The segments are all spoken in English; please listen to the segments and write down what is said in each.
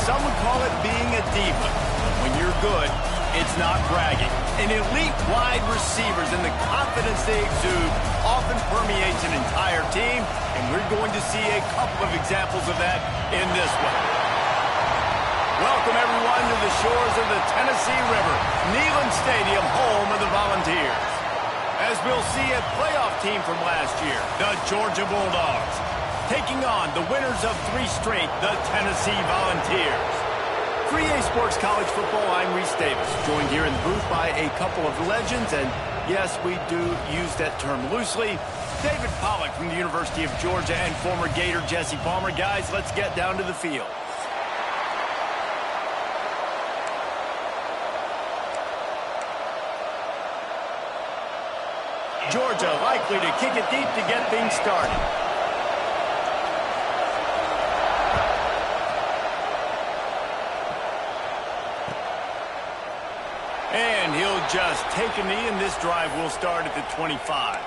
some would call it being a diva. When you're good, it's not bragging. An elite wide receivers and the confidence they exude often permeates an entire team, and we're going to see a couple of examples of that in this one. Welcome, everyone, to the shores of the Tennessee River, Neyland Stadium, home of the Volunteers. As we'll see a playoff team from last year, the Georgia Bulldogs, taking on the winners of 3 straight, the Tennessee Volunteers. For EA Sports College Football, I'm Reese Davis, joined here in the booth by a couple of legends, and yes, we do use that term loosely. David Pollack from the University of Georgia and former Gator Jesse Palmer. Guys, let's get down to the field. Georgia likely to kick it deep to get things started. And he'll just take a knee, and this drive will start at the 25.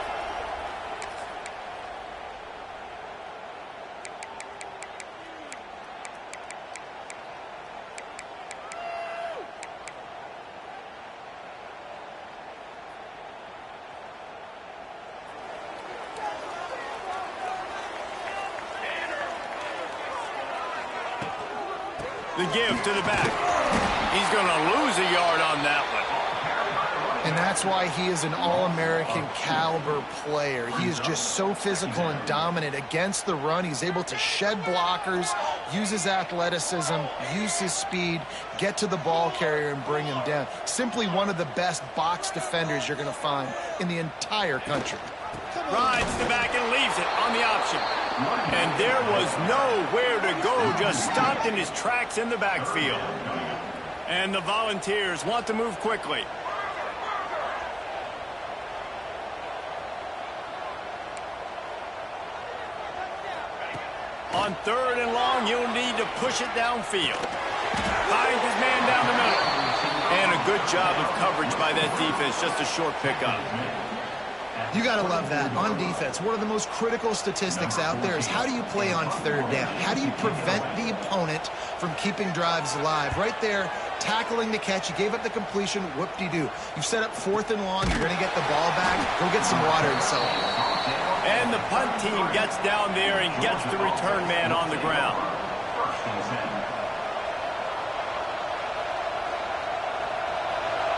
The give to the back. He's going to lose a yard on that one. And that's why he is an All-American caliber player. He is just so physical and dominant against the run. He's able to shed blockers, use his athleticism, use his speed, get to the ball carrier and bring him down. Simply one of the best box defenders you're going to find in the entire country. Rides the back and leaves it on the option. And there was nowhere to go, just stopped in his tracks in the backfield. And the Volunteers want to move quickly. On 3rd and long, you'll need to push it downfield. Finds his man down the middle. And a good job of coverage by that defense, just a short pickup. You got to love that. On defense, one of the most critical statistics out there is how do you play on 3rd down? How do you prevent the opponent from keeping drives alive? Right there, tackling the catch. You gave up the completion. Whoop-de-doo. You've set up 4th and long. You're going to get the ball back. Go get some water and so on. And the punt team gets down there and gets the return man on the ground.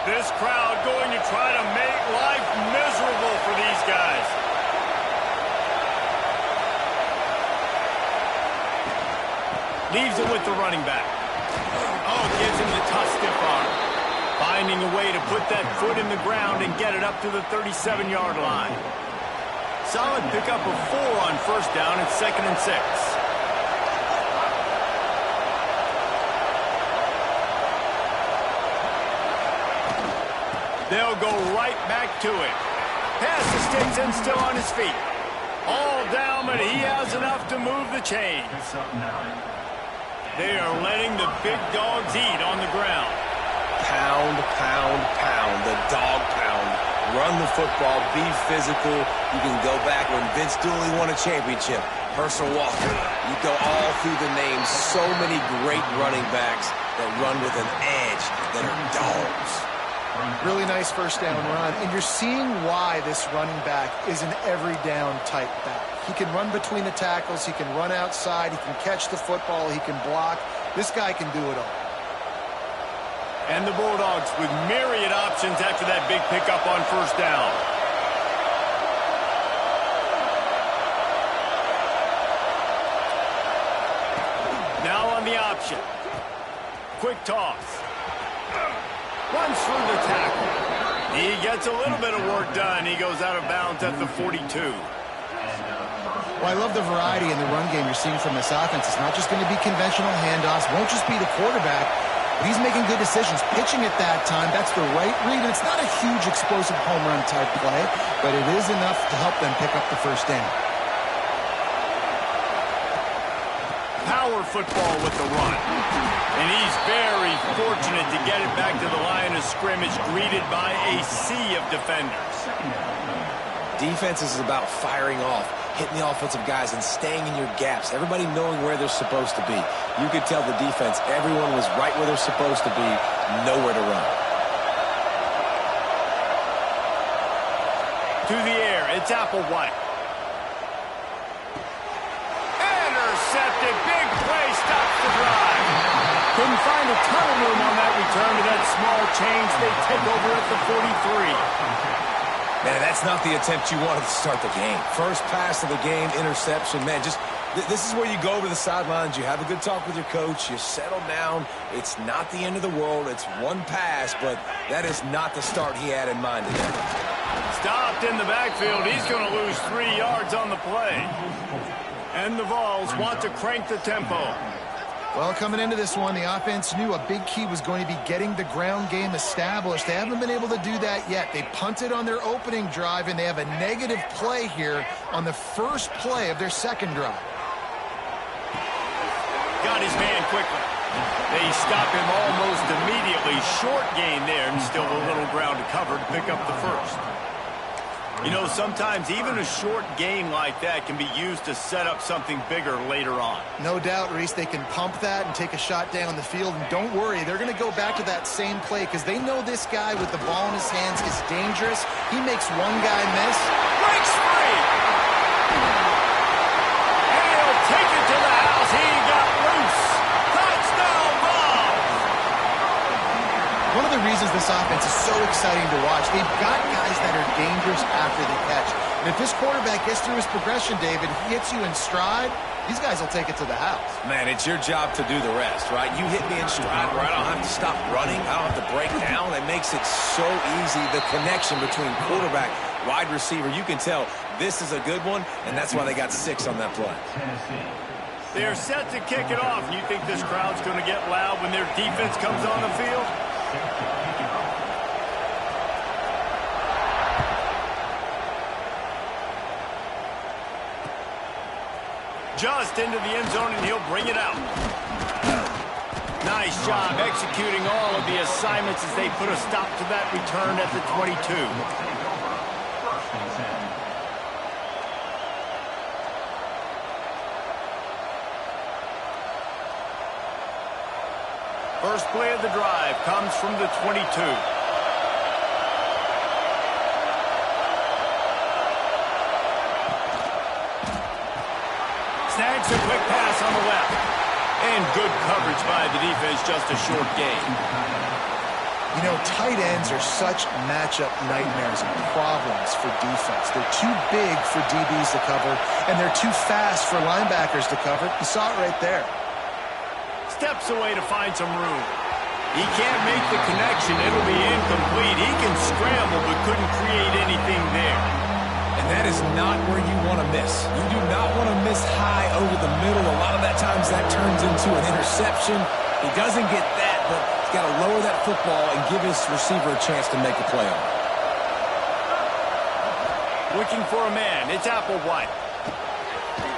This crowd going to try to make life miserable for these guys. Leaves it with the running back. Oh, gives him the tough stiff arm. Finding a way to put that foot in the ground and get it up to the 37-yard line. Solid pickup of 4 on 1st down and 2nd and 6. They'll go right back to it. Pass the sticks and still on his feet. All down, but he has enough to move the chains. They are letting the big dogs eat on the ground. Pound, pound, pound. The dog pound. Run the football. Be physical. You can go back when Vince Dooley won a championship. Herschel Walker. You go all through the names. So many great running backs that run with an edge that are dogs. Really nice 1st down run, and you're seeing why this running back is an every down type back. He can run between the tackles, he can run outside, he can catch the football, he can block. This guy can do it all. And the Bulldogs with myriad options after that big pickup on 1st down. Now on the option. Quick toss. Runs through the tackle. He gets a little bit of work done. He goes out of bounds at the 42. Well, I love the variety in the run game you're seeing from this offense. It's not just going to be conventional handoffs. Won't just be the quarterback. But he's making good decisions. Pitching at that time, that's the right read. And it's not a huge explosive home run type play, but it is enough to help them pick up the 1st down. Power football with the run. And he's very fortunate to get it back to the line of scrimmage, greeted by a sea of defenders. Defense is about firing off. hitting the offensive guys and staying in your gaps, everybody knowing where they're supposed to be. You could tell the defense, everyone was right where they're supposed to be, nowhere to run. To the air, it's Applewhite. Intercepted, big play, stops the drive. Couldn't find a ton of room on that return to that small change. They take over at the 43. Man, that's not the attempt you wanted to start the game. First pass of the game, interception. Man, just this is where you go over the sidelines. You have a good talk with your coach. You settle down. It's not the end of the world. It's one pass, but that is not the start he had in mind today. Stopped in the backfield. He's going to lose 3 yards on the play. And the Vols want to crank the tempo. Well, coming into this one, the offense knew a big key was going to be getting the ground game established. They haven't been able to do that yet. They punted on their opening drive, and they have a negative play here on the first play of their second drive. Got his man quickly. They stop him almost immediately. Short gain there, and still a little ground to cover to pick up the first. You know, sometimes even a short game like that can be used to set up something bigger later on. No doubt, Reese, they can pump that and take a shot down the field. And don't worry, they're going to go back to that same play because they know this guy with the ball in his hands is dangerous. He makes one guy miss. Breaks free! And he'll take it to the house. He got loose. Touchdown ball! One of the reasons this offense is so exciting to watch, they've got guys that are dangerous after the catch. And if this quarterback gets through his progression, David, he hits you in stride, these guys will take it to the house. Man, it's your job to do the rest, right? You hit me in stride where I don't have to stop running. I don't have to break down. It makes it so easy, the connection between quarterback, wide receiver. You can tell this is a good one, and that's why they got 6 on that play. They're set to kick it off. You think this crowd's going to get loud when their defense comes on the field? Just into the end zone, and he'll bring it out. Nice job executing all of the assignments as they put a stop to that return at the 22. First play of the drive comes from the 22. Snags a quick pass on the left. And good coverage by the defense, just a short gain. You know, tight ends are such matchup nightmares and problems for defense. They're too big for DBs to cover, and they're too fast for linebackers to cover. You saw it right there. Steps away to find some room. He can't make the connection. It'll be incomplete. He can scramble, but couldn't create anything there. And that is not where you want to miss. You do not want to miss high over the middle. A lot of that times that turns into an interception. He doesn't get that, but he's got to lower that football and give his receiver a chance to make a play on it. Looking for a man. It's Applewhite.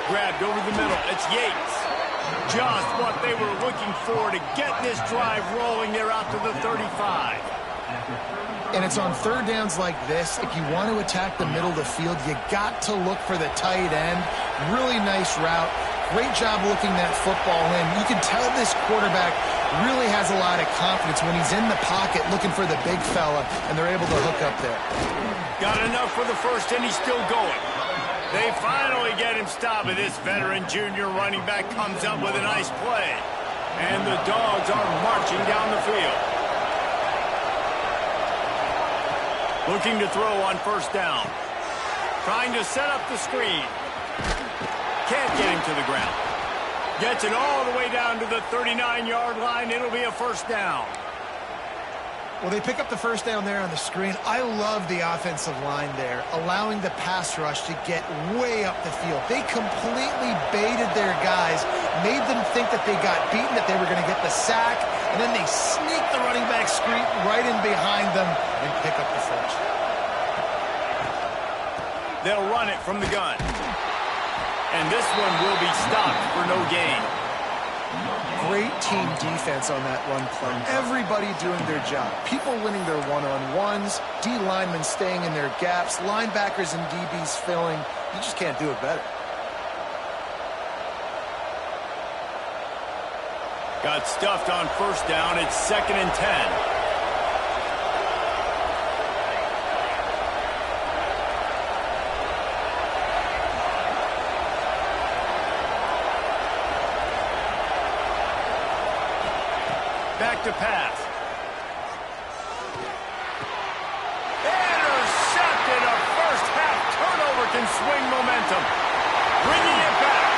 Grabbed over the middle. It's Yates. Just what they were looking for to get this drive rolling. They're out to the 35. And it's on third downs like this. If you want to attack the middle of the field, you got to look for the tight end. Really nice route. Great job looking that football in. You can tell this quarterback really has a lot of confidence when he's in the pocket looking for the big fella, and they're able to hook up there. Got enough for the first, and he's still going. They finally get him stopped, and this veteran junior running back comes up with a nice play. And the Dogs are marching down the field. Looking to throw on first down. Trying to set up the screen. Can't get him to the ground. Gets it all the way down to the 39-yard line. It'll be a first down. Well, they pick up the first down there on the screen. I love the offensive line there, allowing the pass rush to get way up the field. They completely baited their guys, made them think that they got beaten, that they were going to get the sack, and then they sneak the running back screen right in behind them and pick up the first. They'll run it from the gun. And this one will be stopped for no gain. Great team defense on that run play. Everybody doing their job. People winning their one-on-ones, D linemen staying in their gaps, linebackers and DBs filling. You just can't do it better. Got stuffed on first down. It's 2nd and 10. Back to pass. Intercepted. A first half turnover can swing momentum. Bringing it back.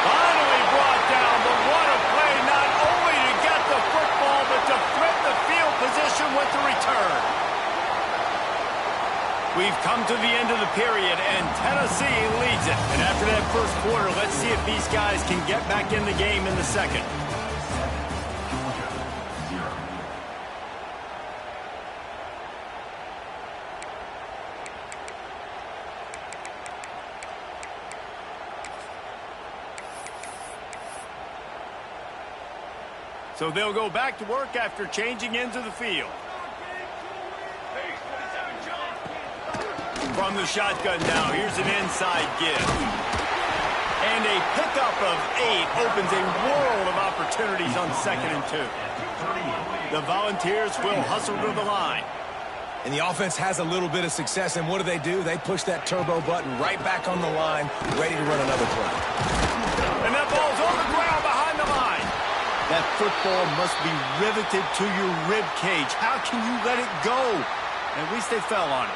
Finally brought down, but what a play, not only to get the football, but to threaten the field position with the return. We've come to the end of the period, and Tennessee leads it. And after that first quarter, let's see if these guys can get back in the game in the second. So they'll go back to work after changing into the field. From the shotgun now, here's an inside give. And a pickup of 8 opens a world of opportunities on 2nd and 2. The Volunteers will hustle to the line. And the offense has a little bit of success, and what do? They push that turbo button right back on the line, ready to run another play. And that ball's on the ground behind the line. That football must be riveted to your rib cage. How can you let it go? At least they fell on it.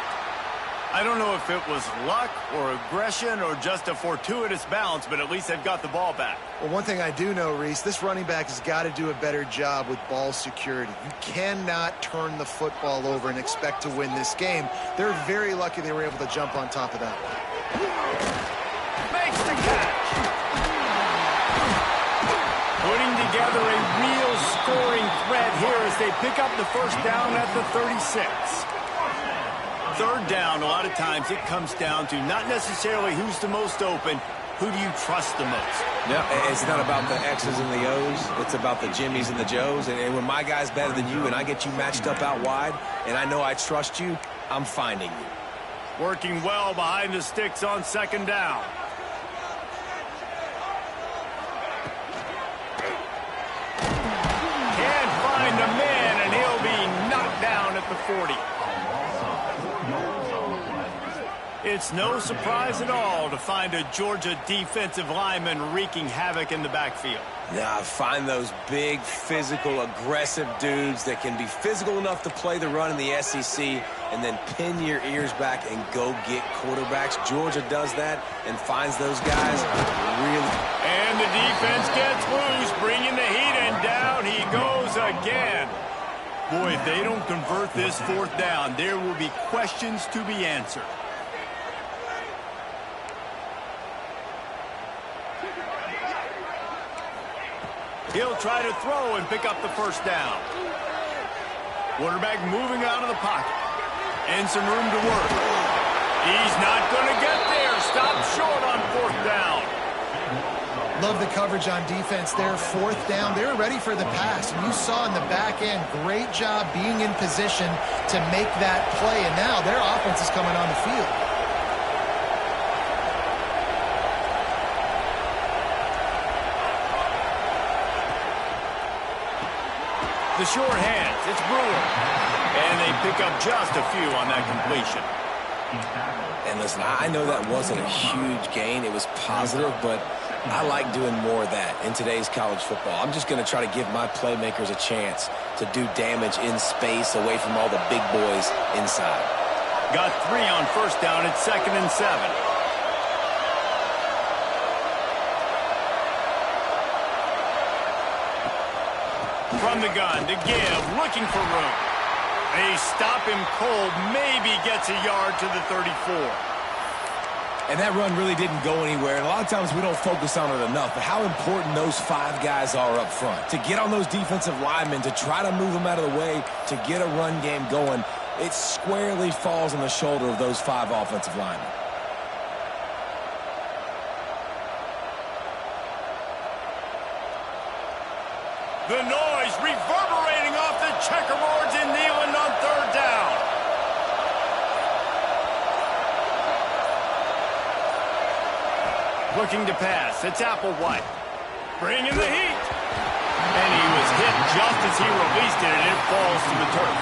I don't know if it was luck or aggression or just a fortuitous bounce, but at least they've got the ball back. Well, one thing I do know, Reese, this running back has got to do a better job with ball security. You cannot turn the football over and expect to win this game. They're very lucky they were able to jump on top of that one. Makes the catch. Putting together a real scoring threat here as they pick up the first down at the 36. Third down, a lot of times it comes down to not necessarily who's the most open, who do you trust the most? Yeah, it's not about the X's and the O's. It's about the Jimmies and the Joes. And when my guy's better than you and I get you matched up out wide and I know I trust you, I'm finding you. Working well behind the sticks on 2nd down. Can't find a man, and he'll be knocked down at the 40. It's no surprise at all to find a Georgia defensive lineman wreaking havoc in the backfield. Yeah, find those big, physical, aggressive dudes that can be physical enough to play the run in the SEC and then pin your ears back and go get quarterbacks. Georgia does that and finds those guys really. And the defense gets loose, bringing the heat, and down he goes again. Boy, if they don't convert this 4th down, there will be questions to be answered. He'll try to throw and pick up the first down. Quarterback moving out of the pocket. And some room to work. He's not going to get there. Stop short on 4th down. Love the coverage on defense there. 4th down. They were ready for the pass. And you saw in the back end, great job being in position to make that play. And now their offense is coming on the field. The short hands, it's Brewer. And they pick up just a few on that completion. And listen, I know that wasn't a huge gain. It was positive, but I like doing more of that in today's college football. I'm just going to try to give my playmakers a chance to do damage in space away from all the big boys inside. Got 3 on first down at 2nd and 7. From the gun to give, looking for room. They stop him cold, maybe gets a yard to the 34. And that run really didn't go anywhere. And a lot of times we don't focus on it enough, but how important those 5 guys are up front. To get on those defensive linemen, to try to move them out of the way, to get a run game going, it squarely falls on the shoulder of those 5 offensive linemen. The noise reverberating off the checkerboards in Neyland on 3rd down. Looking to pass. It's Applewhite. Bringing the heat. And he was hit just as he released it, and it falls to the turf.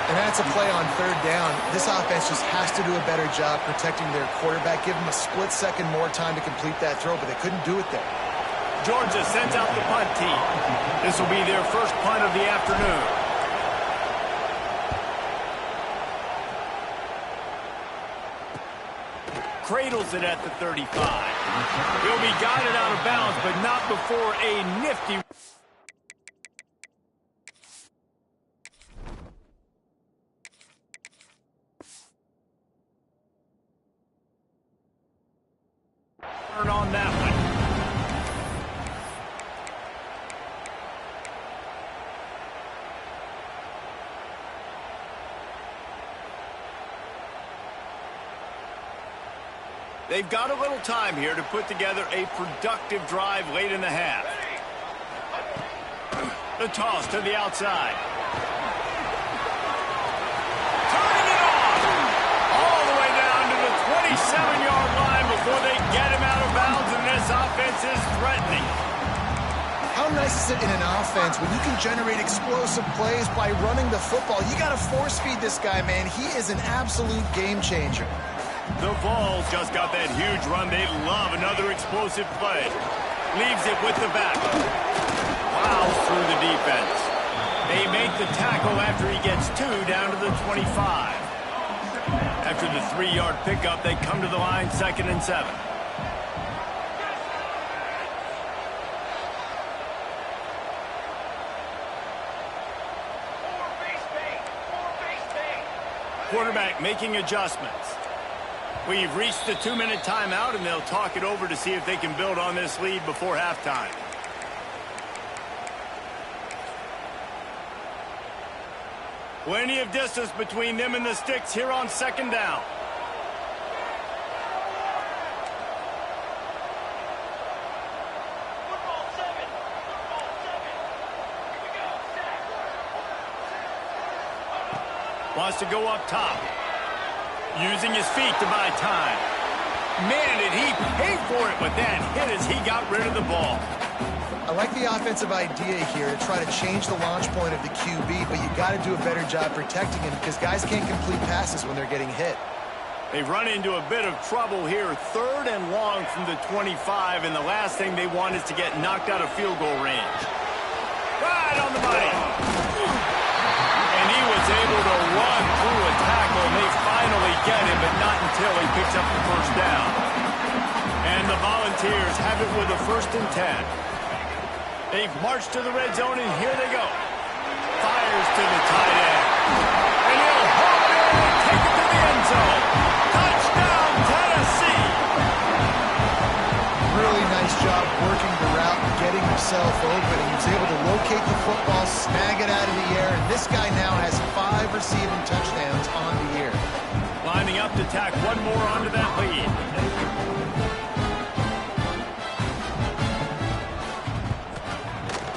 And that's a play on third down. This offense just has to do a better job protecting their quarterback. Give them a split second more time to complete that throw, but they couldn't do it there. Georgia sends out the punt team. This will be their first punt of the afternoon. Cradles it at the 35. He'll be guided out of bounds, but not before a nifty... turn on that one. They've got a little time here to put together a productive drive late in the half. The toss to the outside. Turning it off! All the way down to the 27-yard line before they get him out of bounds, and this offense is threatening. How nice is it in an offense when you can generate explosive plays by running the football? You got to force feed this guy, man. He is an absolute game changer. The Vols just got that huge run. They love another explosive play. Leaves it with the back. Plows through the defense. They make the tackle after he gets 2 down to the 25. After the 3-yard pickup, they come to the line 2nd and 7. Quarterback making adjustments. We've reached the 2-minute timeout, and they'll talk it over to see if they can build on this lead before halftime. Plenty of distance between them and the sticks here on 2nd down. Wants to go up top. Using his feet to buy time. Man, did he pay for it with that hit as he got rid of the ball. I like the offensive idea here to try to change the launch point of the QB, but you got to do a better job protecting him because guys can't complete passes when they're getting hit. They've run into a bit of trouble here. 3rd and long from the 25, and the last thing they want is to get knocked out of field goal range. Right on the money. And he was able to run through a tackle, and they finally get him, but not until he picks up the first down. And the Volunteers have it with a 1st and 10. They've marched to the red zone, and here they go. Fires to the tight end. And he'll hold it and take it to the end zone. Touchdown, Tennessee! Really nice job working the route and getting himself open. He was able to locate the football, snag it out of the air, and this guy now has 5 receiving touchdowns on the year. Lining up to tack one more onto that lead.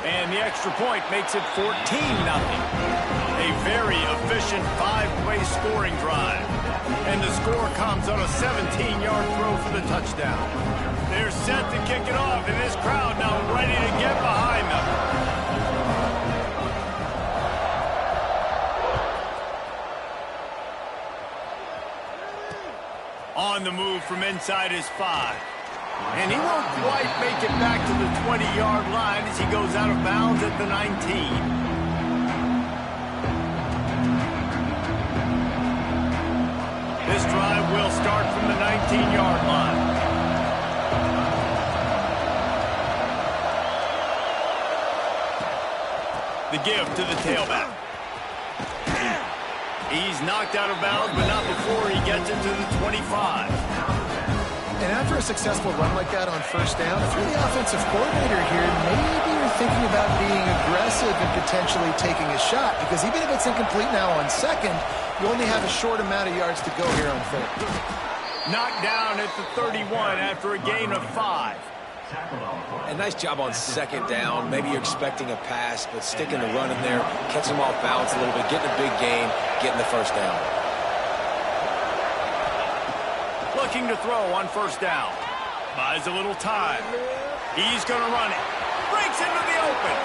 And the extra point makes it 14-0. A very efficient 5-play scoring drive. And the score comes on a 17-yard throw for the touchdown. They're set to kick it off, and this crowd now ready to get behind them. On the move from inside his 5. And he won't quite make it back to the 20-yard line as he goes out of bounds at the 19. This drive will start from the 19-yard line. The give to the tailback. He's knocked out of bounds, but not before he gets it to the 25. And after a successful run like that on 1st down, if you're the offensive coordinator here, maybe you're thinking about being aggressive and potentially taking a shot, because even if it's incomplete now on 2nd, you only have a short amount of yards to go here on 3rd. Knocked down at the 31 after a gain of 5. A nice job on 2nd down. Maybe you're expecting a pass, but sticking the run in there, catch them off balance a little bit, getting a big gain, getting the 1st down. Looking to throw on 1st down. Buys a little time. He's going to run it. Breaks into the open.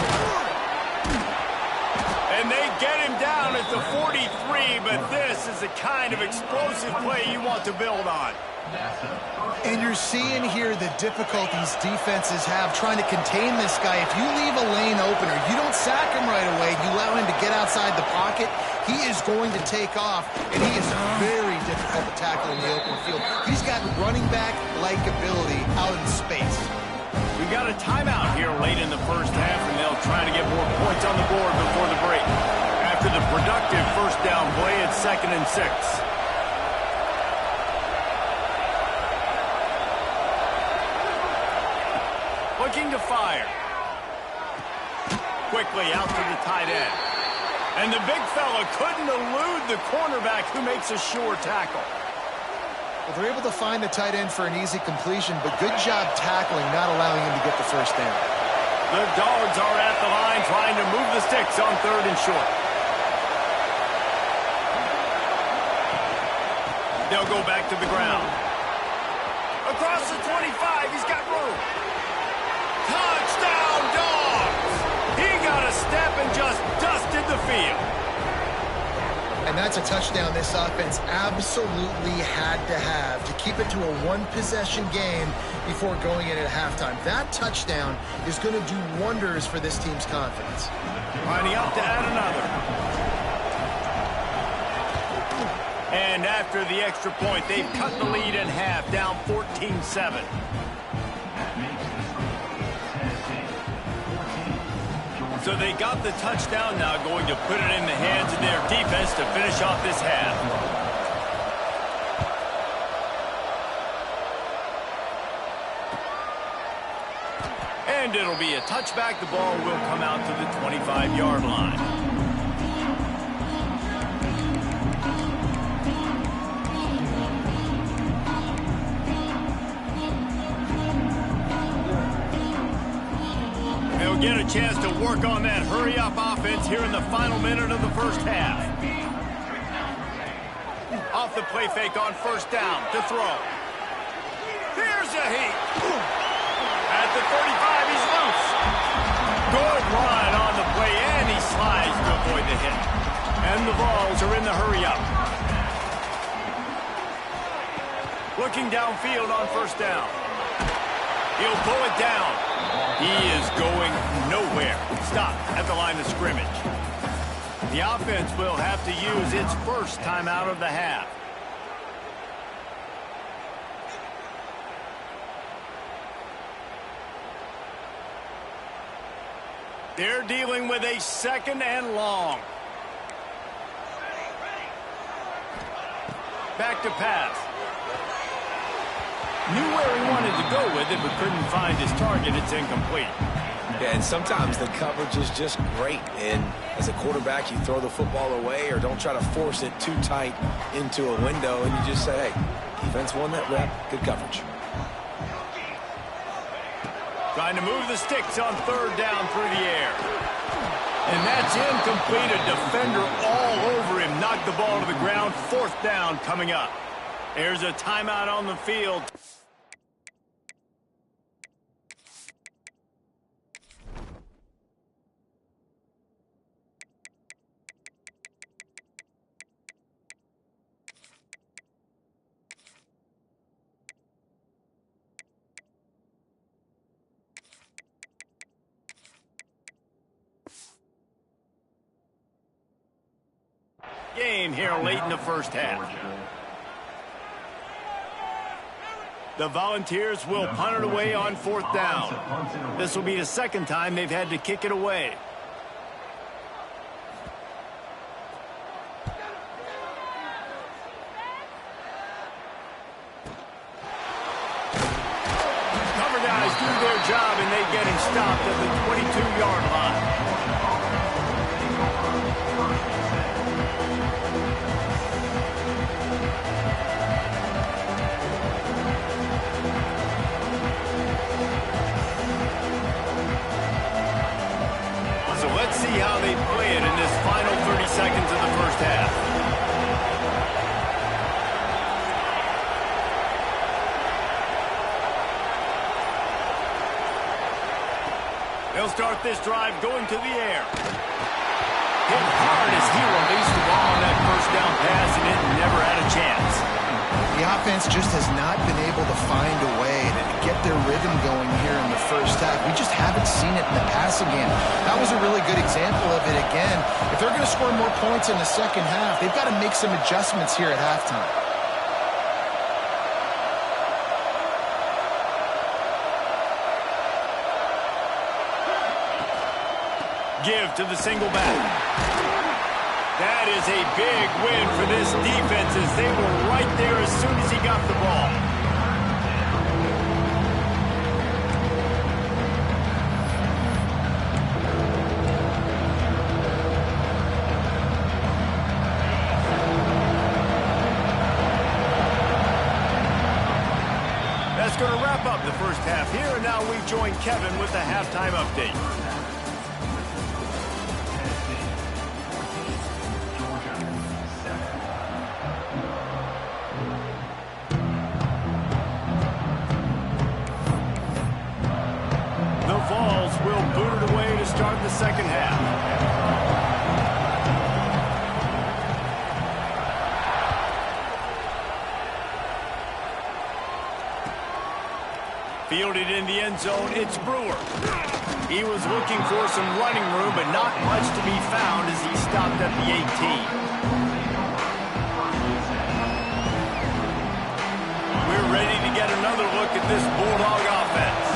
And they get him down at the 43, but this is the kind of explosive play you want to build on. And you're seeing here the difficulties defenses have trying to contain this guy. If you leave a lane open or you don't sack him right away, you allow him to get outside the pocket, he is going to take off, and he is very difficult to tackle in the open field. He's got running back-like ability out in space. We got a timeout here late in the first half, and they'll try to get more points on the board before the break. After the productive first down play, it's 2nd and 6. Looking to fire. Quickly out to the tight end. And the big fella couldn't elude the cornerback who makes a sure tackle. Well, they're able to find the tight end for an easy completion, but good job tackling, not allowing him to get the first down. The Dogs are at the line trying to move the sticks on 3rd and short. They'll go back to the ground. Across the 25, he's got room. Touchdown, Dogs! He got a step and just dusted the field. And that's a touchdown this offense absolutely had to have to keep it to a one-possession game before going in at halftime. That touchdown is going to do wonders for this team's confidence. Lining up to add another. And after the extra point, they've cut the lead in half, down 14-7. So they got the touchdown, now going to put it in the hands of their defense to finish off this half. And it'll be a touchback. The ball will come out to the 25-yard line. Get a chance to work on that hurry-up offense here in the final minute of the first half. Off the play fake on first down to throw. Here's a heat. At the 35, he's loose. Good run on the play, and he slides to avoid the hit. And the Vols are in the hurry-up. Looking downfield on first down. He'll pull it down. He is going nowhere. Stop at the line of scrimmage. The offense will have to use its first timeout of the half. They're dealing with a 2nd and long. Back to pass. Knew where he wanted to go with it, but couldn't find his target. It's incomplete. Yeah, and sometimes the coverage is just great. And as a quarterback, you throw the football away or don't try to force it too tight into a window, and you just say, hey, defense won that rep. Good coverage. Trying to move the sticks on 3rd down through the air. And that's incomplete. A defender all over him. Knocked the ball to the ground. 4th down coming up. There's a timeout on the field. Game here late in the first half. The Volunteers will punt it away on 4th down. This will be the 2nd time they've had to kick it away. Cover guys do their job, and they get him stopped at the 22-yard line. See how they play it in this final 30 seconds of the first half. He'll start this drive going to the air. Hit hard as he released the ball on that first down pass, and it never had a chance. The offense just has not been able to find a way to get their rhythm going here in the first half. We just haven't seen it in the passing game. That was a really good example of it again. If they're going to score more points in the second half, they've got to make some adjustments here at halftime. Give to the single back. That is a big win for this defense as they were right there as soon as he got the ball. That's going to wrap up the first half here, and now we join Kevin with the halftime update. Vols will boot it away to start the second half. Fielded in the end zone, it's Brewer. He was looking for some running room, but not much to be found as he stopped at the 18. We're ready to get another look at this Bulldog offense.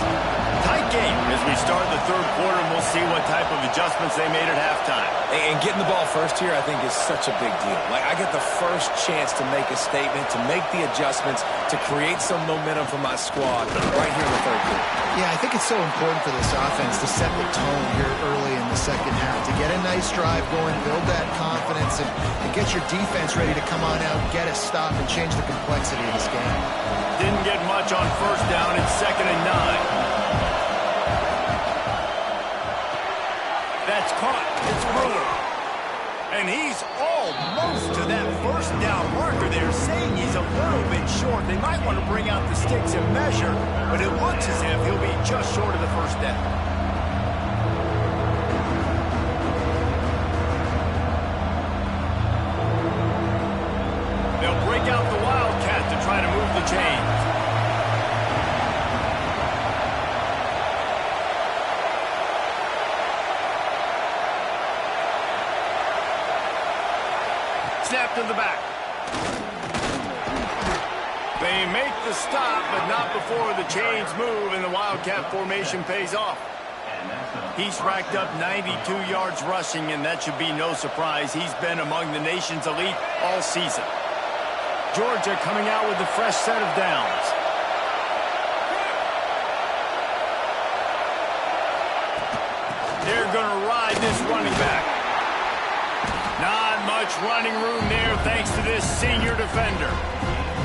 Tight game as we start the third quarter, and we'll see what type of adjustments they made at halftime. And getting the ball first here, I think, is such a big deal. Like, I get the first chance to make a statement, to make the adjustments, to create some momentum for my squad right here in the third quarter. Yeah, I think it's so important for this offense to set the tone here early in the second half, to get a nice drive going, build that confidence, and get your defense ready to come on out, get a stop, and change the complexity of this game. Didn't get much on first down. It's 2nd and 9. That's caught. It's Brewer. And he's almost to that first down marker. They're saying he's a little bit short. They might want to bring out the sticks and measure, but it looks as if he'll be just short of the first down. They'll break out the Wildcat to try to move the chains. Snap to the back. They make the stop, but not before the chains move and the Wildcat formation pays off. He's racked up 92 yards rushing, and that should be no surprise. He's been among the nation's elite all season. Georgia coming out with a fresh set of downs. They're going to ride this running back. Not much running room there thanks to this senior defender.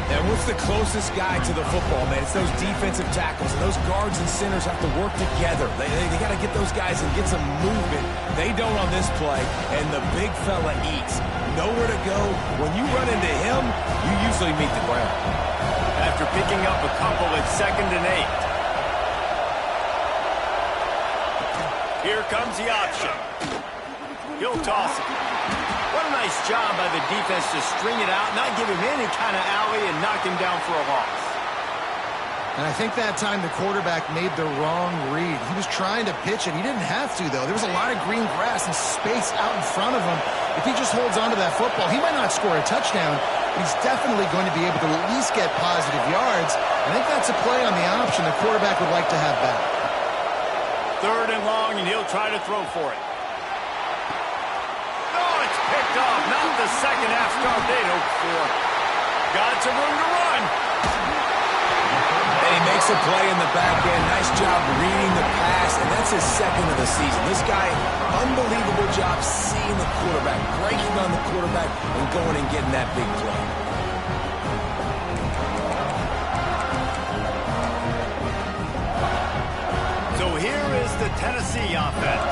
And what's the closest guy to the football, man? It's those defensive tackles, and those guards and centers have to work together. They got to get those guys and get some movement. They don't on this play, and the big fella eats. Nowhere to go. When you run into him, you usually meet the ground. After picking up a couple, it's 2nd and 8. Here comes the option. He'll toss it. What a nice job by the defense to string it out, not give him any kind of alley, and knock him down for a loss. And I think that time the quarterback made the wrong read. He was trying to pitch it. He didn't have to, though. There was a lot of green grass and space out in front of him. If he just holds onto that football, he might not score a touchdown, but he's definitely going to be able to at least get positive yards. I think that's a play on the option the quarterback would like to have back. 3rd and long, and he'll try to throw for it. Picked off, not the second half start they'd hoped for. Got some room to run. And he makes a play in the back end. Nice job reading the pass, and that's his 2nd of the season. This guy, unbelievable job seeing the quarterback, breaking on the quarterback, and going and getting that big play. So here is the Tennessee offense.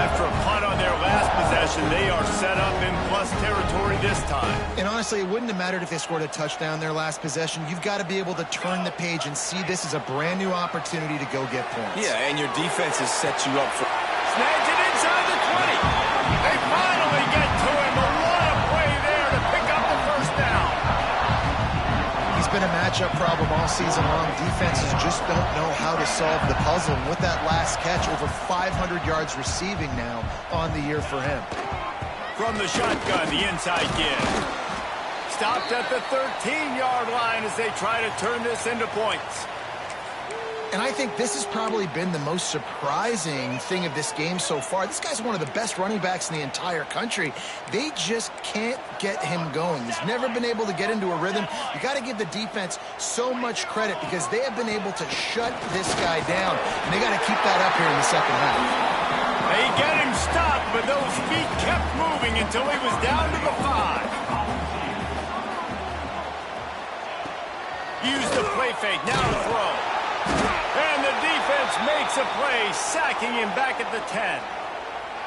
after a punt on their last possession, they are set up in plus territory this time. And honestly, it wouldn't have mattered if they scored a touchdown their last possession. You've got to be able to turn the page and see this as a brand new opportunity to go get points. Yeah, and your defense has set you up for... Snags it inside the 20. They finally get to him, but what a play there to pick up the first down. He's been a matchup problem all season long. Defenses just don't know how to solve the puzzle. And with that last catch, over 500 yards receiving now on the year for him. From the shotgun, the inside give. Stopped at the 13-yard line as they try to turn this into points. And I think this has probably been the most surprising thing of this game so far. This guy's one of the best running backs in the entire country. They just can't get him going. He's never been able to get into a rhythm. You got to give the defense so much credit because they have been able to shut this guy down. And they got to keep that up here in the second half. They get him stopped, but those feet kept moving until he was down to the 5. Use the play fake, now to throw. And the defense makes a play, sacking him back at the 10.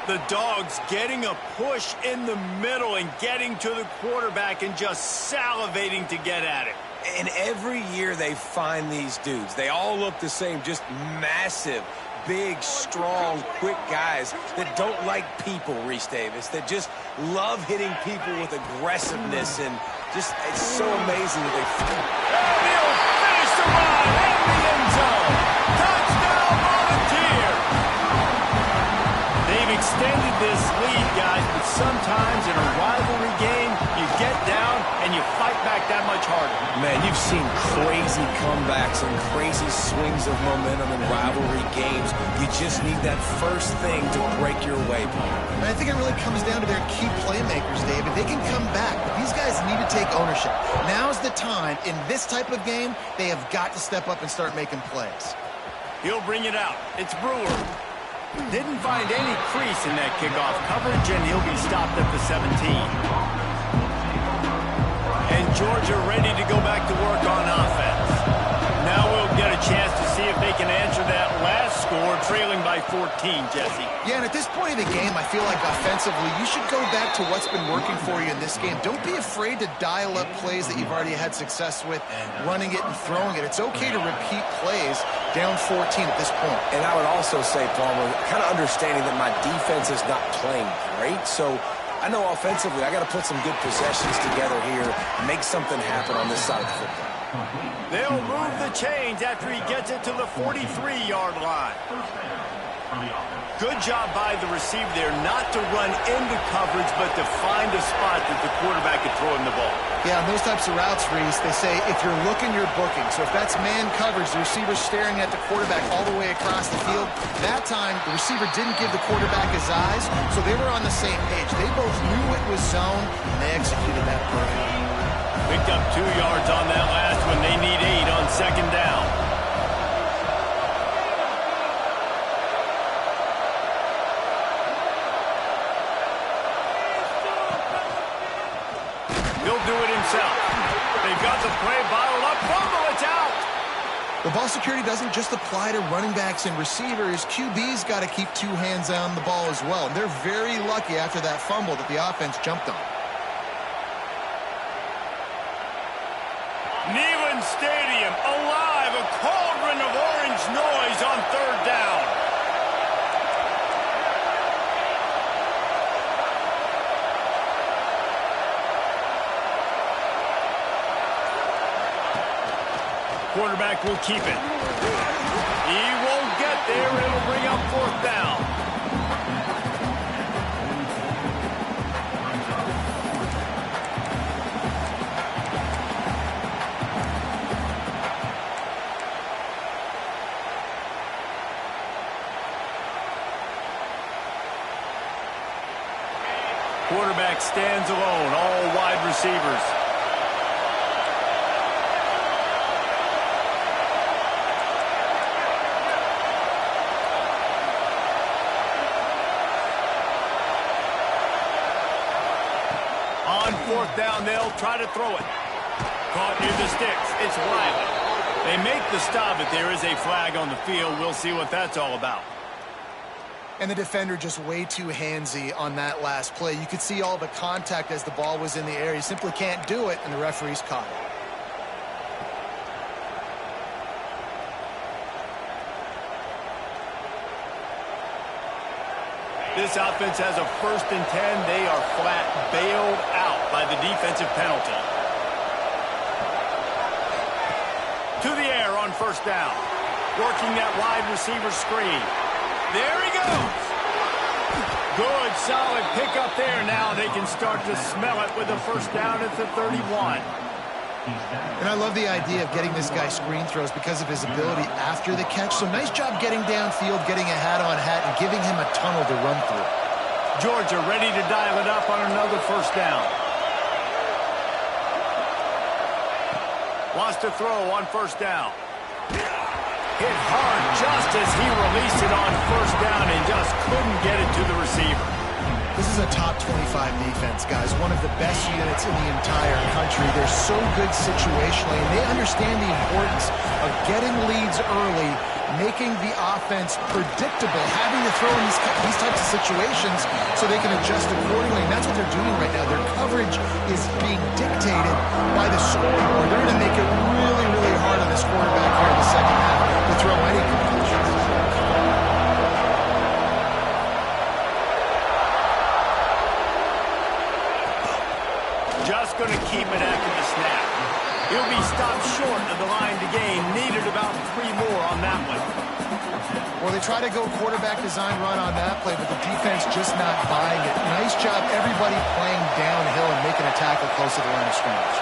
The Dogs getting a push in the middle and getting to the quarterback and just salivating to get at it. And every year they find these dudes. They all look the same, just massive, big, strong, quick guys that don't like people, Reese Davis, that just love hitting people with aggressiveness. And just, it's so amazing that they find it. And he'll finish the run in the end zone. Touchdown, Volunteer. They've extended this lead, guys, but sometimes in a rivalry game, you get down and you fight back that much harder. Man, you've seen crazy comebacks and crazy swings of momentum in rivalry games. You just need that first thing to break your way, Paul. And I think it really comes down to their key playmakers, David. They can come back, but these guys need to take ownership. Now's the time. In this type of game, they have got to step up and start making plays. He'll bring it out. It's Brewer. Didn't find any crease in that kickoff coverage, and he'll be stopped at the 17. And Georgia ready to go back to work on offense. Now we'll get a chance to see if they can answer that last score, trailing by 14, Jesse. Yeah, and at this point in the game, I feel like offensively, you should go back to what's been working for you in this game. Don't be afraid to dial up plays that you've already had success with, running it and throwing it. It's okay to repeat plays down 14 at this point. And I would also say, Palmer, kind of understanding that my defense is not playing great, so I know offensively I got to put some good possessions together here, make something happen on this side of the football. They'll move the chains after he gets it to the 43-yard line. Good job by the receiver there not to run into coverage, but to find a spot that the quarterback could throw him the ball. Yeah, on those types of routes, Reese, they say if you're looking, you're booking. So if that's man coverage, the receiver's staring at the quarterback all the way across the field. That time, the receiver didn't give the quarterback his eyes, so they were on the same page. They both knew it was zone, and they executed that play. Picked up 2 yards on that last one. They need 8 on second down. He'll do it himself. They've got the play bottled up. Fumble, it's out. The ball security doesn't just apply to running backs and receivers. QB's got to keep 2 hands on the ball as well. And they're very lucky after that fumble that the offense jumped on. Neyland Stadium alive, a cauldron of orange noise on third down. Quarterback will keep it. He won't get there. It'll bring up fourth down. Quarterback stands alone, all wide receivers. On fourth down, they'll try to throw it. Caught near the sticks. It's Wiley. They make the stop, but there is a flag on the field. We'll see what that's all about. And the defender just way too handsy on that last play. You could see all the contact as the ball was in the air. He simply can't do it, and the referee's caught it. This offense has a 1st and 10. They are flat bailed out by the defensive penalty. To the air on 1st down. Working that wide receiver screen. There he goes. Good, solid pickup there. Now they can start to smell it with a 1st down at the 31. And I love the idea of getting this guy screen throws because of his ability after the catch. So nice job getting downfield, getting a hat-on-hat, and giving him a tunnel to run through. Georgia ready to dial it up on another 1st down. Wants to throw on 1st down. Hit hard just as he released it on 1st down and just couldn't get it to the receiver. This is a top 25 defense, guys. One of the best units in the entire country. They're so good situationally, and they understand the importance of getting leads early, making the offense predictable, having to throw in these types of situations so they can adjust accordingly. And that's what they're doing right now. Their coverage is being dictated by the scoreboard. They're going to make it really, really hard on this quarterback here in the second half to throw any completions. Just going to keep it after the snap. He'll be stopped short of the line to gain. Needed about 3 more on that one. Well, they try to go quarterback design run on that play, but the defense just not buying it. Nice job, everybody playing downhill and making a tackle close to the line of scrimmage.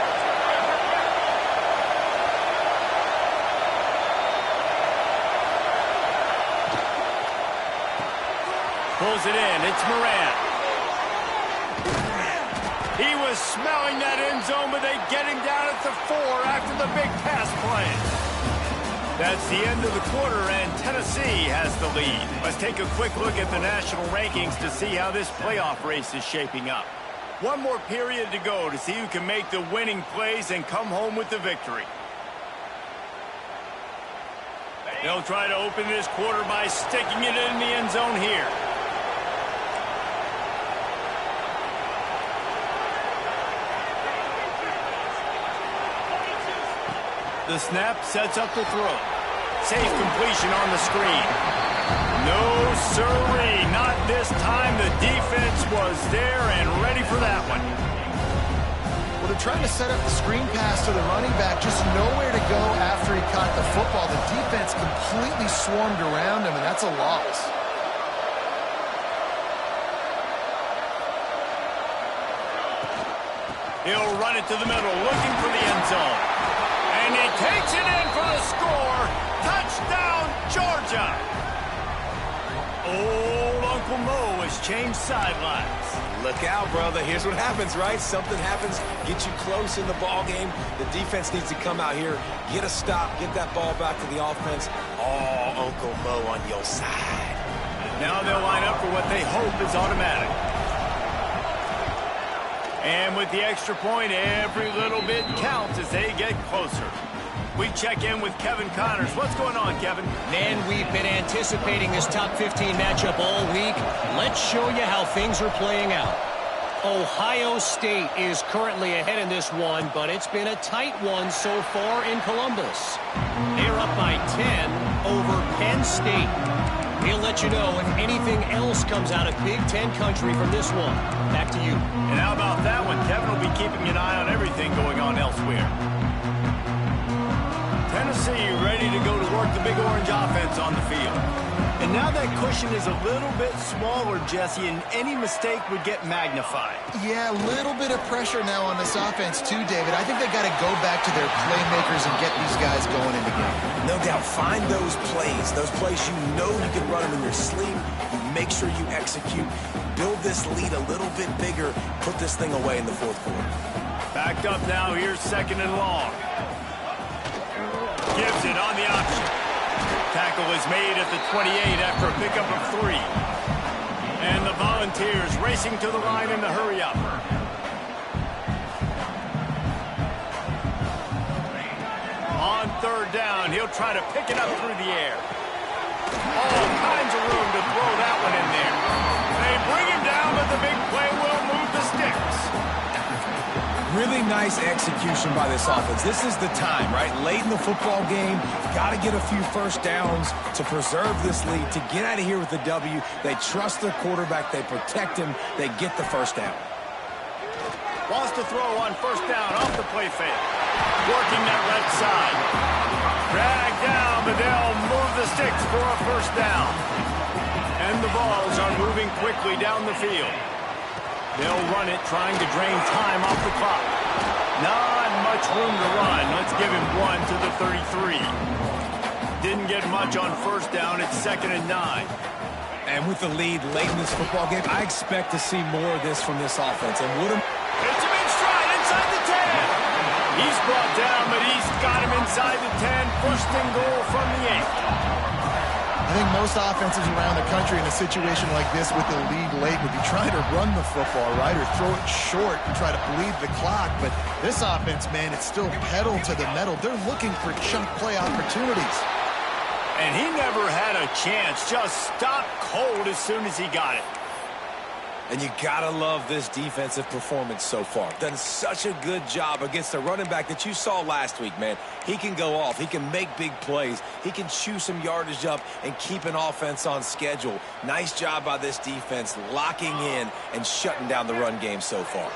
Pulls it in. It's Moran. He was smelling that end zone, but they get him down at the 4 after the big pass play. That's the end of the quarter, and Tennessee has the lead. Let's take a quick look at the national rankings to see how this playoff race is shaping up. One more period to go to see who can make the winning plays and come home with the victory. They'll try to open this quarter by sticking it in the end zone here. The snap sets up the throw. Safe completion on the screen. No, sirree, not this time. The defense was there and ready for that one. Well, they're trying to set up the screen pass to the running back, just nowhere to go after he caught the football. The defense completely swarmed around him, and that's a loss. He'll run it to the middle, looking for the end zone. And he takes it in for the score. Touchdown, Georgia. Old Uncle Mo has changed sidelines. Look out, brother. Here's what happens, right? Something happens, get you close in the ball game. The defense needs to come out here, get a stop, get that ball back to the offense. Oh, Uncle Mo on your side. Now they'll line up for what they hope is automatic. And with the extra point, every little bit counts as they get closer. We check in with Kevin Connors. What's going on, Kevin? Man, we've been anticipating this top 15 matchup all week. Let's show you how things are playing out. Ohio State is currently ahead in this one, but it's been a tight one so far in Columbus. They're up by 10 over Penn State. We'll let you know if anything else comes out of Big Ten country from this one. Back to you. And how about that one? Kevin will be keeping an eye on everything going on elsewhere. Tennessee ready to go to work the Big Orange offense on the field. And now that cushion is a little bit smaller, Jesse, and any mistake would get magnified. Yeah, a little bit of pressure now on this offense too, David. I think they got to go back to their playmakers and get these guys going in the game. No doubt, find those plays you know you can run them in your sleep. You make sure you execute. Build this lead a little bit bigger. Put this thing away in the fourth quarter. Backed up now, here's 2nd and long. Gives it on the option. Tackle is made at the 28 after a pickup of 3. And the Volunteers racing to the line in the hurry-up. On 3rd down, he'll try to pick it up through the air. All kinds of room to throw that one in there. They bring him down, but the big play will move the sticks. Really nice execution by this offense. This is the time, right? Late in the football game, got to get a few first downs to preserve this lead, to get out of here with the W. They trust their quarterback. They protect him. They get the first down. Wants to throw on first down off the play fake. Working that left side. Dragged down, but they'll move the sticks for a first down. And the balls are moving quickly down the field. They'll run it, trying to drain time off the clock. Not much room to run. Let's give him 1 to the 33. Didn't get much on first down. It's 2nd and 9. And with the lead late in this football game, I expect to see more of this from this offense. And Woodham... It's him in stride inside the 10. He's brought down, but he's got him inside the 10. First and goal from the 8. I think most offenses around the country in a situation like this with the lead late would be trying to run the football, right, or throw it short and try to bleed the clock. But this offense, man, it's still pedal to the metal. They're looking for chunk play opportunities. And he never had a chance. Just stopped cold as soon as he got it. And you gotta love this defensive performance so far. Done such a good job against the running back that you saw last week, man. He can go off. He can make big plays. He can chew some yardage up and keep an offense on schedule. Nice job by this defense locking in and shutting down the run game so far.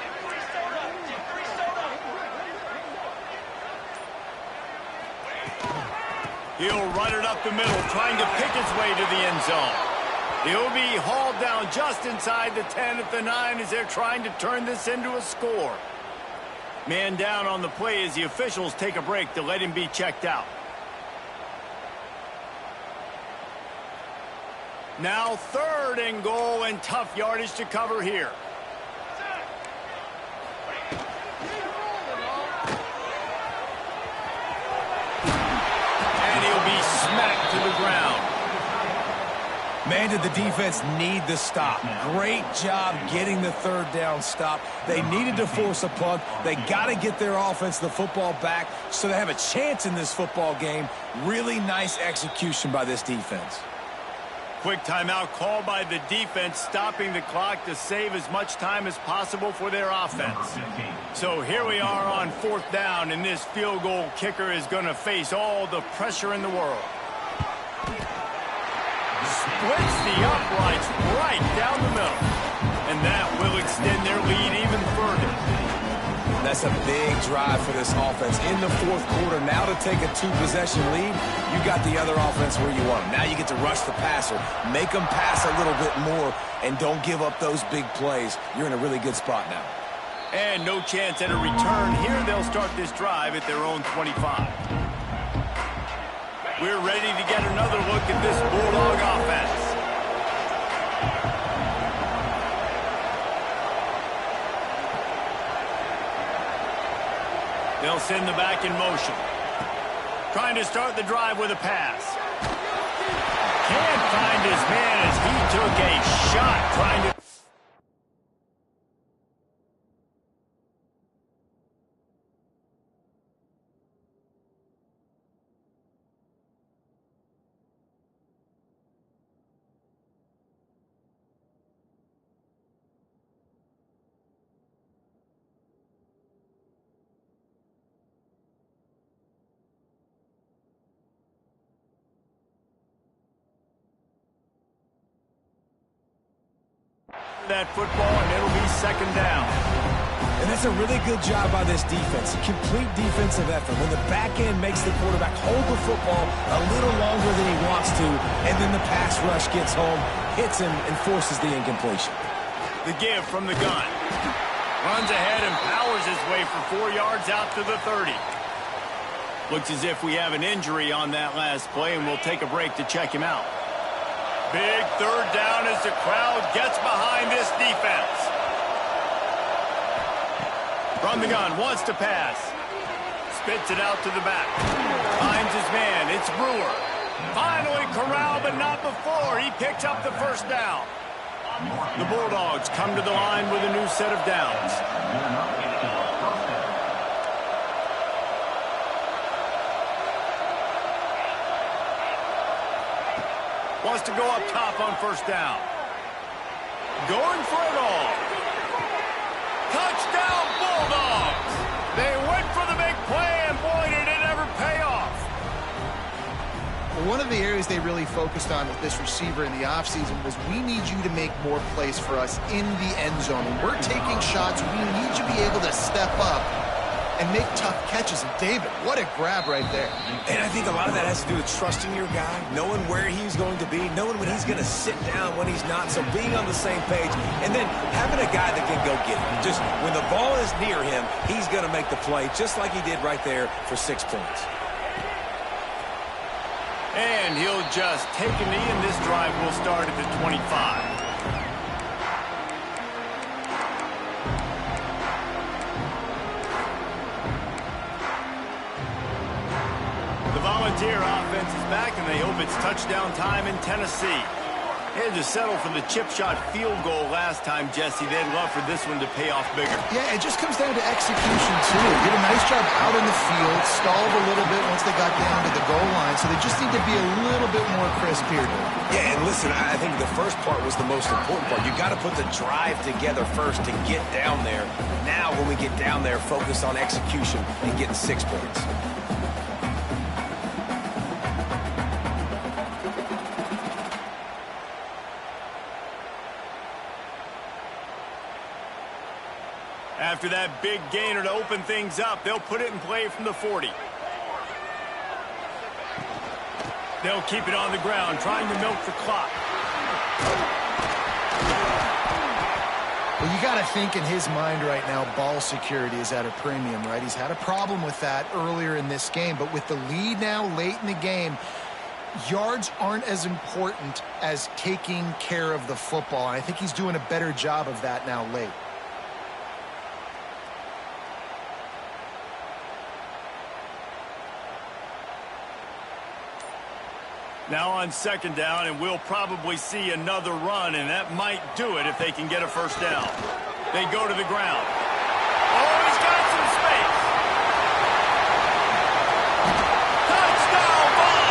He'll run it up the middle, trying to pick his way to the end zone. He'll be hauled down just inside the 10 at the 9 as they're trying to turn this into a score. Man down on the play as the officials take a break to let him be checked out. Now 3rd and goal and tough yardage to cover here. And he'll be smacked to the ground. Man, did the defense need the stop. Great job getting the 3rd down stop. They needed to force a punt. They got to get their offense the football back so they have a chance in this football game. Really nice execution by this defense. Quick timeout called by the defense, stopping the clock to save as much time as possible for their offense. So here we are on 4th down, and this field goal kicker is going to face all the pressure in the world. Splits the uprights right down the middle. And that will extend their lead even further. That's a big drive for this offense in the 4th quarter. Now to take a 2-possession lead, you got the other offense where you want them. Now you get to rush the passer, make them pass a little bit more, and don't give up those big plays. You're in a really good spot now. And no chance at a return here. They'll start this drive at their own 25. We're ready to get another look at this Bulldog offense. They'll send the back in motion. Trying to start the drive with a pass. Can't find his man as he took a shot trying to... that football, and it'll be 2nd down. And that's a really good job by this defense. Complete defensive effort. When the back end makes the quarterback hold the football a little longer than he wants to, and then the pass rush gets home, hits him, and forces the incompletion. The give from the gun. Runs ahead and powers his way for 4 yards out to the 30. Looks as if we have an injury on that last play, and we'll take a break to check him out. Big 3rd down as the crowd gets behind this defense. From the gun, wants to pass. Spits it out to the back. Finds his man, it's Brewer. Finally corralled, but not before. He picks up the first down. The Bulldogs come to the line with a new set of downs. Wants to go up top on first down. Going for it all. Touchdown, Bulldogs! They went for the big play, and boy, did it ever pay off. Well, one of the areas they really focused on with this receiver in the offseason was we need you to make more plays for us in the end zone. When we're taking shots, we need you to be able to step up and make tough catches. And David, what a grab right there. And I think a lot of that has to do with trusting your guy, knowing where he's going to be, knowing when he's going to sit down, when he's not, so being on the same page, and then having a guy that can go get it. Just when the ball is near him, he's going to make the play, just like he did right there for 6 points. And he'll just take a knee, and this drive will start at the 25. Volunteer offense is back, and they hope it's touchdown time in Tennessee. They had to settle for the chip shot field goal last time, Jesse. They'd love for this one to pay off bigger. Yeah, it just comes down to execution, too. Did a nice job out in the field, stalled a little bit once they got down to the goal line, so they just need to be a little bit more crisp here. Yeah, and listen, I think the first part was the most important part. You got to put the drive together first to get down there. Now, when we get down there, focus on execution and getting 6 points. After that big gainer to open things up, they'll put it in play from the 40. They'll keep it on the ground, trying to milk the clock. Well, you got to think in his mind right now, ball security is at a premium, right? He's had a problem with that earlier in this game, but with the lead now late in the game, yards aren't as important as taking care of the football. And I think he's doing a better job of that now late. Now on second down, and we'll probably see another run, and that might do it if they can get a first down. They go to the ground. Oh, he's got some space. Touchdown ball!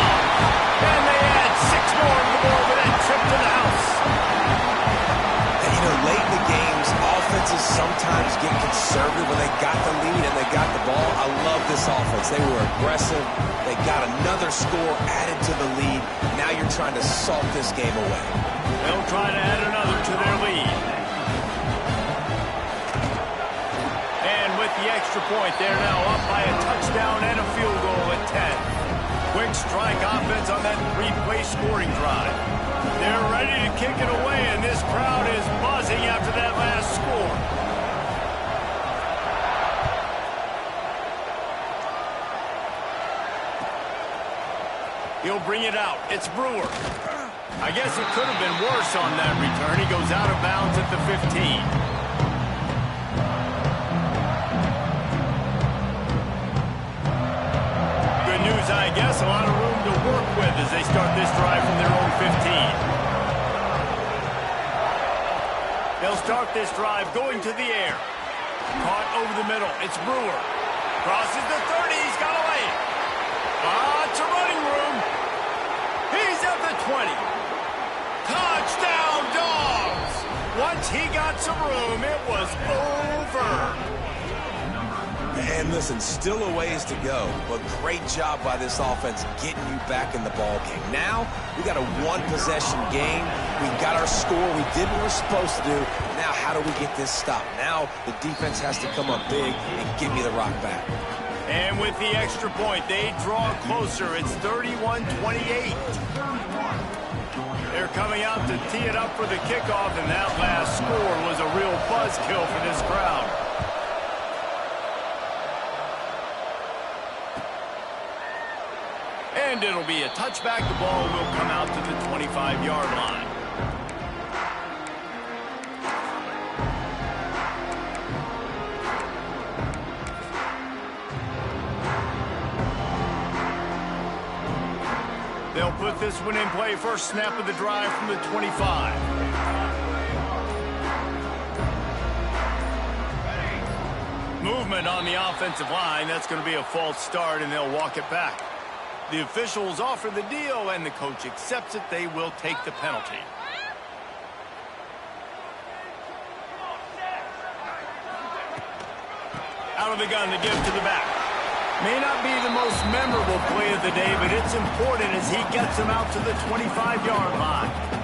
And they add 6 more to the board with that trip to the house. And, you know, late in the games, offenses sometimes get conservative when they got the lead and they got the ball. I love this offense. They were aggressive. They got another score added to the lead. Now you're trying to salt this game away. They'll try to add another to their lead. And with the extra point, they're now up by a touchdown and a field goal at 10. Quick strike offense on that 3-play scoring drive. They're ready to kick it away, and this crowd is buzzing after that last score. He'll bring it out. It's Brewer. I guess it could have been worse on that return. He goes out of bounds at the 15. Good news, I guess. A lot of room to work with as they start this drive from their own 15. They'll start this drive going to the air. Caught over the middle. It's Brewer. Crosses the 30. He's got a lane. It's a running room. He's at the 20. Touchdown, Dogs! Once he got some room, it was over. And listen, still a ways to go, but great job by this offense getting you back in the ball game. Now, we got a one-possession game. We got our score. We did what we're supposed to do. Now, how do we get this stopped? Now, the defense has to come up big and give me the rock back. And with the extra point, they draw closer. It's 31-28. They're coming out to tee it up for the kickoff, and that last score was a real buzzkill for this crowd. And it'll be a touchback. The ball will come out to the 25-yard line. They'll put this one in play. First snap of the drive from the 25. Movement on the offensive line. That's going to be a false start, and they'll walk it back. The officials offer the deal, and the coach accepts it. They will take the penalty. Out of the gun to give to the back. May not be the most memorable play of the day, but it's important as he gets him out to the 25-yard line.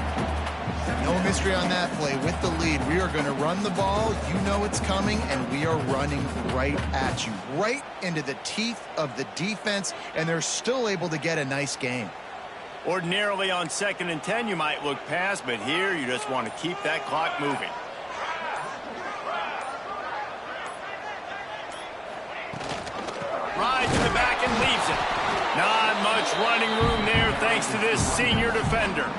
No mystery on that play. With the lead, we are going to run the ball. You know it's coming, and we are running right at you, right into the teeth of the defense, and they're still able to get a nice gain. Ordinarily on 2nd and 10, you might look past, but here you just want to keep that clock moving. Rides to the back and leaves it. Not much running room there thanks to this senior defender.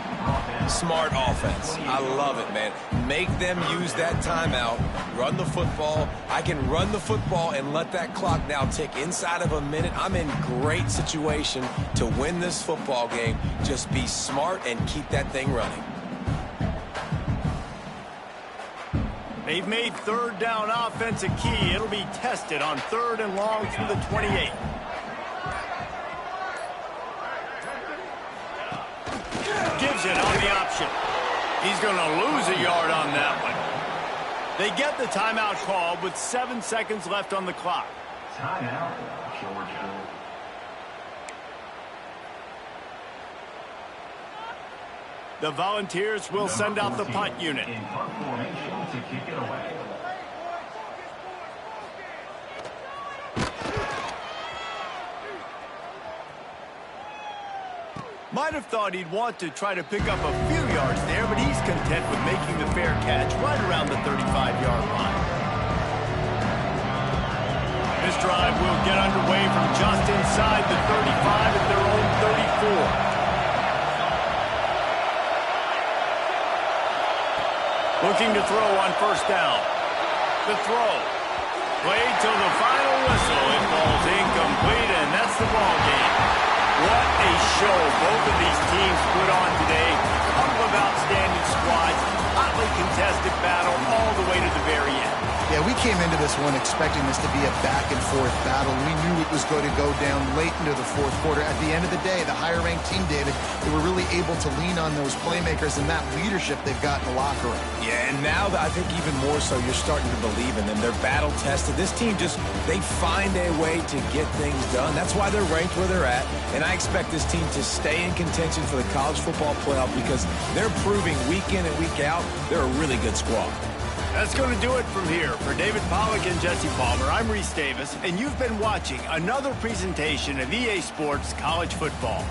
Smart offense. I love it, man. Make them use that timeout. Run the football. I can run the football and let that clock now tick inside of a minute. I'm in great situation to win this football game. Just be smart and keep that thing running. They've made 3rd down offense a key. It'll be tested on 3rd and long from the 28. Gives it on the option. He's going to lose a yard on that one. They get the timeout called with 7 seconds left on the clock. Timeout, Georgia. The Volunteers will send out the punt unit. In punt formation to kick it away. Might have thought he'd want to try to pick up a few yards there, but he's content with making the fair catch right around the 35-yard line. This drive will get underway from just inside the 35 at their own 34. Looking to throw on 1st down. The throw. Played till the final whistle. It falls incomplete, and that's the ball game. What a show both of these teams put on today. A couple of outstanding squads. Hotly contested battle all the way to the very end. Yeah, we came into this one expecting this to be a back-and-forth battle. We knew it was going to go down late into the 4th quarter. At the end of the day, the higher-ranked team, David, they were really able to lean on those playmakers and that leadership they've got in the locker room. Yeah, and now I think even more so, you're starting to believe in them. They're battle-tested. This team they find a way to get things done. That's why they're ranked where they're at. And I expect this team to stay in contention for the college football playoff because they're proving week in and week out they're a really good squad. That's going to do it from here. For David Pollack and Jesse Palmer, I'm Reese Davis, and you've been watching another presentation of EA Sports College Football.